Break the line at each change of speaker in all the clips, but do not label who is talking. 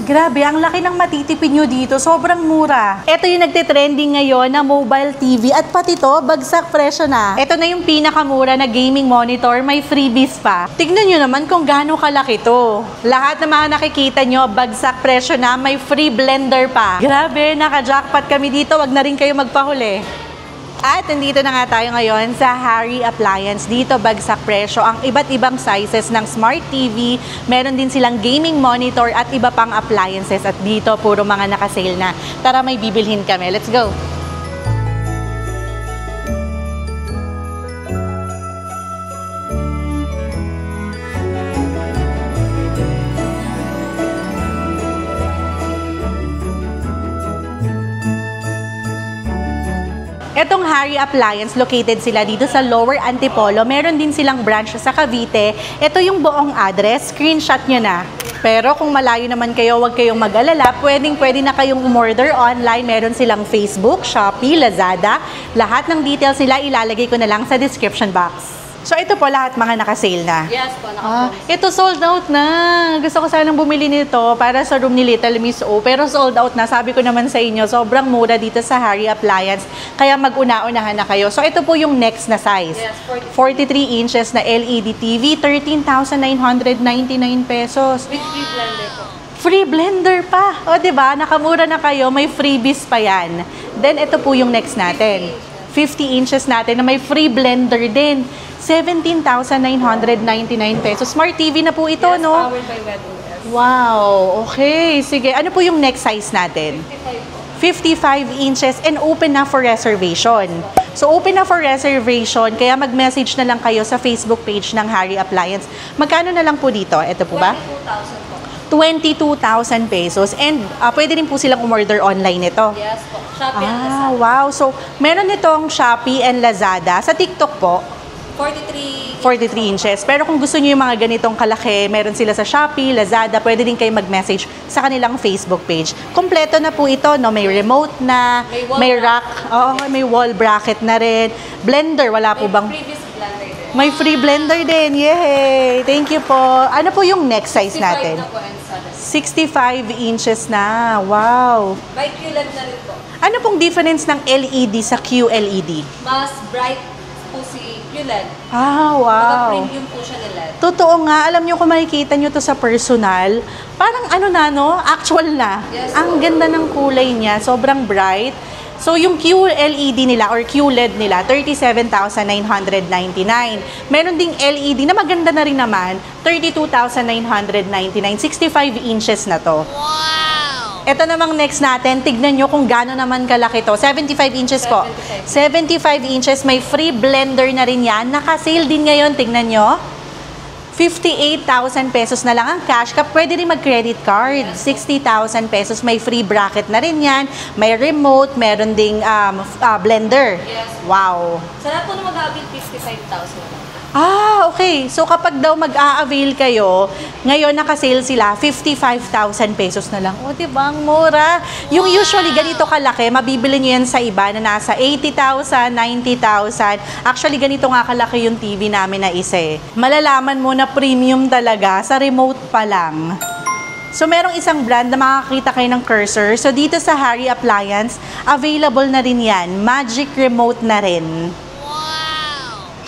Grabe, ang laki ng matitipid nyo dito. Sobrang mura. Ito yung nagtitrending ngayon na mobile TV at pati to, bagsak presyo na. Ito na yung pinakamura na gaming monitor, may freebies pa. Tignan nyo naman kung gaano kalaki to. Lahat ng mga nakikita nyo, bagsak presyo na, may free blender pa. Grabe, naka-jackpot kami dito. Wag na rin kayo magpahuli. At nandito na nga tayo ngayon sa Harry Appliance. Dito bagsak presyo ang iba't ibang sizes ng Smart TV. Meron din silang gaming monitor at iba pang appliances. At dito puro mga naka-sale na. Tara, may bibilhin kami. Let's go! Etong Harry Appliance, located sila dito sa Lower Antipolo. Meron din silang branch sa Cavite. Ito yung buong address. Screenshot nyo na. Pero kung malayo naman kayo, huwag kayong mag-alala. Pwede na kayong umorder online. Meron silang Facebook, Shopee, Lazada. Lahat ng details nila ilalagay ko na lang sa description box. So ito po lahat mga naka-sale na.
Yes po, naka-sale.
Ito sold out na. Gusto ko sanang bumili nito para sa room ni Little Miss O. Pero sold out na. Sabi ko naman sa inyo, sobrang mura dito sa Harry Appliance. Kaya mag-una-unahan na kayo. So ito po yung next na size.
Yes,
43 inches na LED TV, 13,999 pesos.
With free blender po.
Free blender pa. O diba, nakamura na kayo, may freebies pa yan. Then ito po yung next natin. 50 inches natin na may free blender din. 17,999 pesos. Smart TV na po ito,
yes,
no?
Powered by WebOS.
Wow, okay. Sige, ano po yung next size natin? 55 inches and open na for reservation. So, open na for reservation, kaya mag-message na lang kayo sa Facebook page ng Harry Appliance. Magkano na lang po dito? Ito po ba? 22,000 pesos. And pwede rin po silang umorder online nito.
Yes po. Shopee and Lazada.
Wow. So, meron itong Shopee and Lazada. Sa TikTok po,
43
inches. Pero kung gusto niyo yung mga ganitong kalaki, meron sila sa Shopee, Lazada, pwede din kayo mag-message sa kanilang Facebook page. Kompleto na po ito, no? May remote na, may rack, may wall bracket na rin. Blender, wala po bang? May free blender din. Yay! Thank you po. Ano po yung next size natin? 65 inches na. Wow!
By QLED na rin po.
Ano pong difference ng LED sa QLED?
Mas bright po si QLED.
Ah, wow.
Premium po siya ni LED.
Totoo nga, alam nyo kung makikita nyo to sa personal, parang ano na, no? Actual na.
Yes,
ang ganda ng kulay niya, sobrang bright. So, yung QLED nila or QLED nila, 37,999. Meron ding LED na maganda na rin naman, 32,999. 65 inches na to. Wow! Ito namang next natin, tignan nyo kung gaano naman kalaki to. 75 inches po. 75 inches, may free blender na rin yan. Naka-sale din ngayon, tignan nyo. 58,000 pesos na lang ang cash. Pwede rin mag-credit card. 60,000 pesos. May free bracket na rin yan. May remote. Meron ding blender.
Yes.
Wow.
Sa lahat po na mag-avail, 55,000.
Ah, okay. So kapag daw mag-a-avail kayo, ngayon naka-sale sila, 55,000 pesos na lang. O, diba? Ang mura. Yung usually ganito kalaki, mabibili nyo yan sa iba na nasa 80,000, 90,000. Actually, ganito nga kalaki yung TV namin na isa eh. Malalaman mo na premium talaga sa remote pa lang. So, merong isang brand na makakita kayo ng cursor. So, dito sa Harry Appliance, available na rin yan. Magic Remote na rin.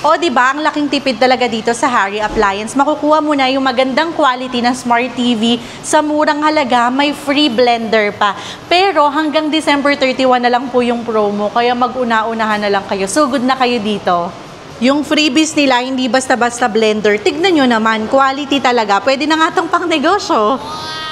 O, diba, ang laking tipid talaga dito sa Harry Appliance. Makukuha mo na yung magandang quality ng Smart TV sa murang halaga, may free blender pa. Pero hanggang December 31 na lang po yung promo, kaya mag-una-unahan na lang kayo. So, good na kayo dito. Yung freebies nila, hindi basta-basta blender. Tignan nyo naman, quality talaga. Pwede na nga itong pang negosyo.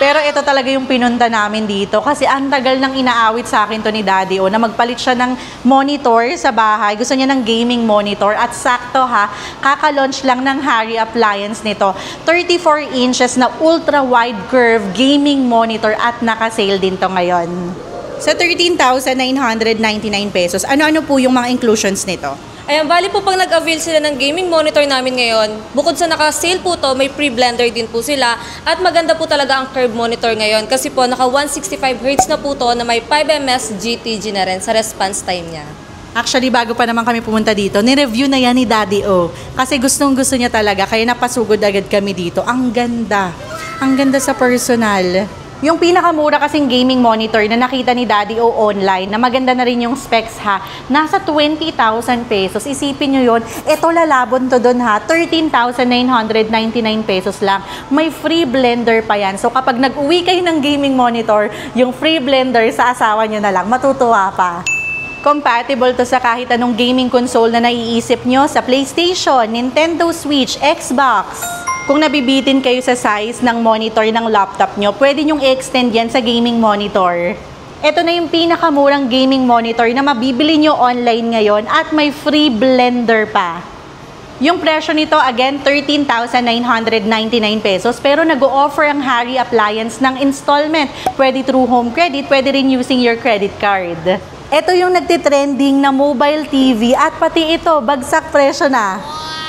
Pero ito talaga yung pinunta namin dito kasi ang tagal nang inaawit sa akin to ni Daddy O na magpalit siya ng monitor sa bahay. Gusto niya ng gaming monitor at sakto ha, kaka-launch lang ng Harry Appliance nito. 34 inches na ultra-wide curve gaming monitor at naka-sale din to ngayon. Sa 13,999 pesos, ano-ano po yung mga inclusions nito?
Ayan, bali po pag nag-avail sila ng gaming monitor namin ngayon, bukod sa naka-sale po to, may free blender din po sila. At maganda po talaga ang curve monitor ngayon kasi po naka 165 Hz na po to na may 5ms GTG na rin sa response time niya.
Actually, bago pa naman kami pumunta dito, ni-review na yan ni Daddy O. Kasi gustong-gusto niya talaga, kaya napasugod agad kami dito. Ang ganda. Ang ganda sa personal. Yung pinakamura kasing gaming monitor na nakita ni Daddy O online, na maganda na rin yung specs ha, nasa 20,000 pesos. Isipin nyo yun, ito lalabon to dun ha, 13,999 pesos lang. May free blender pa yan. So kapag nag-uwi kayo ng gaming monitor, yung free blender sa asawa nyo na lang, matutuwa pa. Compatible to sa kahit anong gaming console na naiisip nyo, sa PlayStation, Nintendo Switch, Xbox. Kung nabibitin kayo sa size ng monitor ng laptop nyo, pwede nyong i-extend yan sa gaming monitor. Ito na yung pinakamurang gaming monitor na mabibili nyo online ngayon at may free blender pa. Yung presyo nito, again, 13,999 pesos, pero nag-o-offer ang Harry Appliance ng installment. Pwede through home credit, pwede rin using your credit card. Ito yung nagtitrending na mobile TV at pati ito, bagsak presyo na.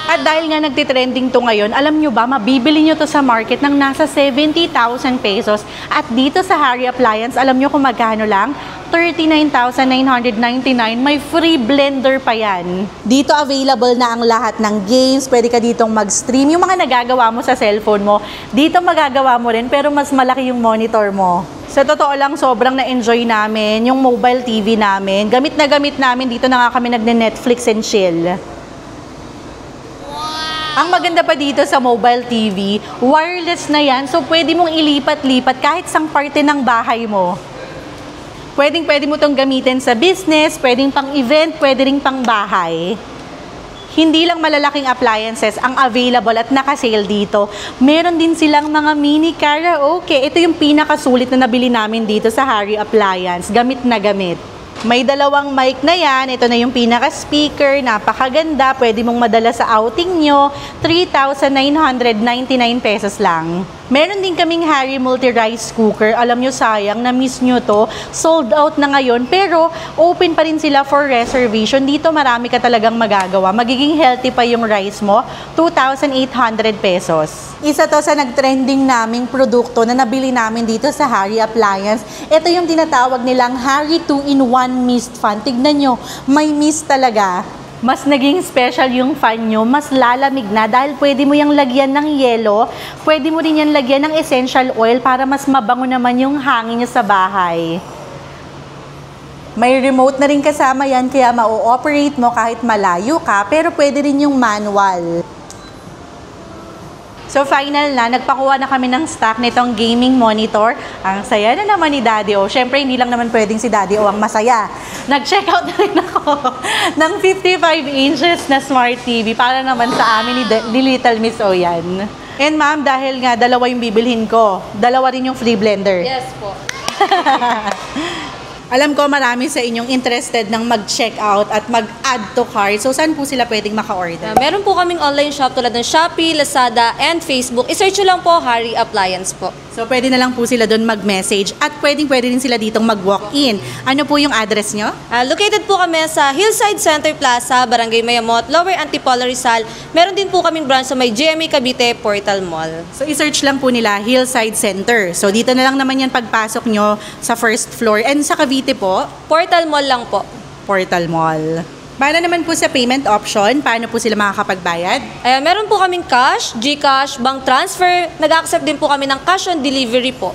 At dahil nga nagtitrending to ngayon, alam nyo ba, mabibili nyo to sa market ng nasa 70,000 pesos. At dito sa Harry Appliance, alam nyo kung magkano lang? 39,999, may free blender pa yan. Dito available na ang lahat ng games, pwede ka ditong mag-stream. Yung mga nagagawa mo sa cellphone mo, dito magagawa mo rin, pero mas malaki yung monitor mo. Sa totoo lang, sobrang na-enjoy namin yung mobile TV namin. Gamit na gamit namin, dito na nga kami nagne-Netflix and chill. Ang maganda pa dito sa mobile TV, wireless na yan. So, pwede mong ilipat-lipat kahit sang parte ng bahay mo. Pwede mo itong gamitin sa business, pwedeng pang event, pwede rin pang bahay. Hindi lang malalaking appliances ang available at naka-sale dito. Meron din silang mga mini karaoke. Ito yung pinakasulit na nabili namin dito sa Harry Appliance. Gamit na gamit. May dalawang mic na yan. Ito na yung pinaka-speaker. Napakaganda. Pwede mong madala sa outing nyo. 3,999 pesos lang. Meron din kaming Harry Multi-Rice Cooker. Alam nyo, sayang, na-miss nyo to. Sold out na ngayon, pero open pa rin sila for reservation. Dito marami ka talagang magagawa. Magiging healthy pa yung rice mo. 2,800 pesos. Isa to sa nag-trending naming produkto na nabili namin dito sa Harry Appliance. Ito yung tinatawag nilang Harry 2-in-1 Mist Fan. Tignan nyo, may mist talaga. Mas naging special yung fan nyo, mas lalamig na dahil pwede mo yung lagyan ng yelo, pwede mo rin yan lagyan ng essential oil para mas mabango naman yung hangin nyo sa bahay. May remote na rin kasama yan, kaya ma-operate mo kahit malayo ka, pero pwede rin yung manual. So final na, nagpakuha na kami ng stock nitong gaming monitor. Ang saya na naman ni Daddy O. Siyempre, hindi lang naman pwedeng si Daddy O ang masaya. Nag-check out na rin ako ng 55 inches na Smart TV para naman sa amin ni Little Miss O yan. And ma'am, dahil nga dalawa yung bibilhin ko, dalawa rin yung free blender.
Yes po.
Alam ko marami sa inyong interested ng mag-check out at mag-add to cart. So, saan po sila pwedeng maka-order?
Meron po kaming online shop tulad ng Shopee, Lazada, and Facebook. I-search nyo lang po Harry Appliance po.
So, pwede na lang po sila doon mag-message at pwede rin sila ditong mag-walk-in. Ano po yung address nyo?
Located po kami sa Hillside Center Plaza, Barangay Mayamot, Lower Antipolo, Rizal. Meron din po kaming branch sa may GMA Cavite Portal Mall.
So, i-search lang po nila Hillside Center. So, dito na lang naman yan pagpasok nyo sa first floor. And sa Cavite po?
Portal Mall lang po.
Portal Mall. Paano naman po sa payment option? Paano po sila makakapagbayad?
Meron po kaming cash, GCash, bank transfer. Nag-accept din po kami ng cash on delivery po.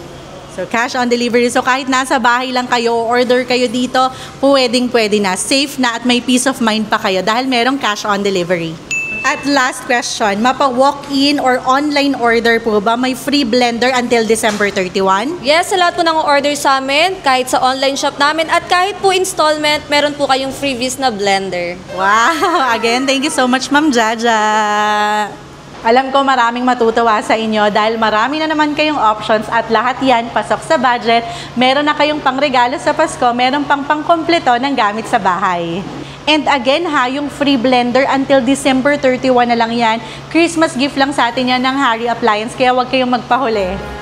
So, cash on delivery. So, kahit nasa bahay lang kayo, order kayo dito, pwede na. Safe na at may peace of mind pa kayo dahil merong cash on delivery. At last question, mapa-walk-in or online order po ba? May free blender until December 31?
Yes, sa lahat po ng order sa amin, kahit sa online shop namin at kahit po installment, meron po kayong freebies na blender.
Wow! Again, thank you so much, Ma'am Jaja! Alam ko maraming matutuwa sa inyo dahil marami na naman kayong options at lahat yan pasok sa budget. Meron na kayong pangregalo sa Pasko, meron pang pangkompleto ng gamit sa bahay. And again ha, yung free blender until December 31 na lang yan. Christmas gift lang sa atin yan ng Harry Appliance, kaya huwag kayong magpahuli.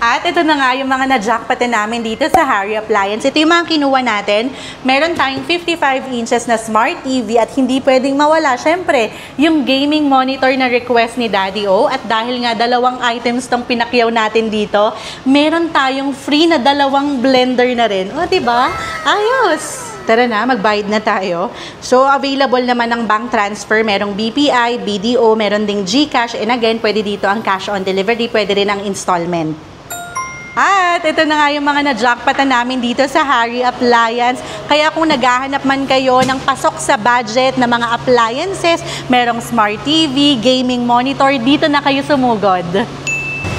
At ito na nga yung mga na-jackpotin namin dito sa Harry Appliance. Ito yung mga kinuha natin. Meron tayong 55 inches na Smart TV at hindi pwedeng mawala, syempre, yung gaming monitor na request ni Daddy O. At dahil nga dalawang items tong pinakyaw natin dito, meron tayong free na dalawang blender na rin. O, diba? Ayos! Tara na, magbayad na tayo. So, available naman ng bank transfer. Merong BPI, BDO, meron ding GCash. And again, pwede dito ang cash on delivery. Pwede rin ang installment. At ito na nga yung mga na-jackpotan namin dito sa Harry Appliance. Kaya kung naghahanap man kayo ng pasok sa budget na mga appliances, merong smart TV, gaming monitor, dito na kayo sumugod.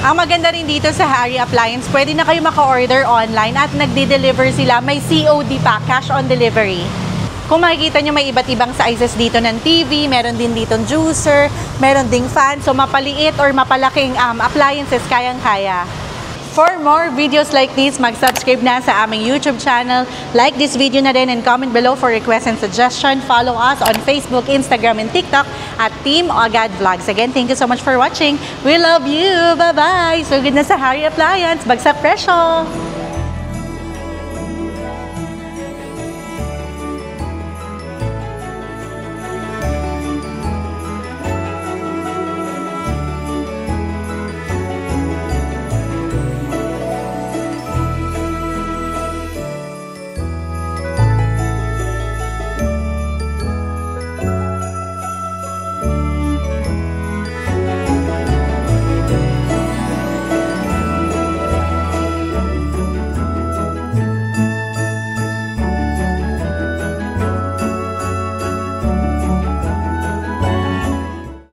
Ang maganda rin dito sa Harry Appliance, pwede na kayo maka-order online at nagde-deliver sila. May COD pa, cash on delivery. Kung makikita nyo, may iba't ibang sizes dito ng TV, meron din dito juicer, meron ding fan. So mapaliit or mapalaking appliances, kayang-kaya. For more videos like this, mag-subscribe na sa aming YouTube channel. Like this video na din and comment below for requests and suggestion. Follow us on Facebook, Instagram, and TikTok at Team Agad Vlogs. Again, thank you so much for watching. We love you. Bye-bye. So good na sa Harry Appliance. Bagsak presyo.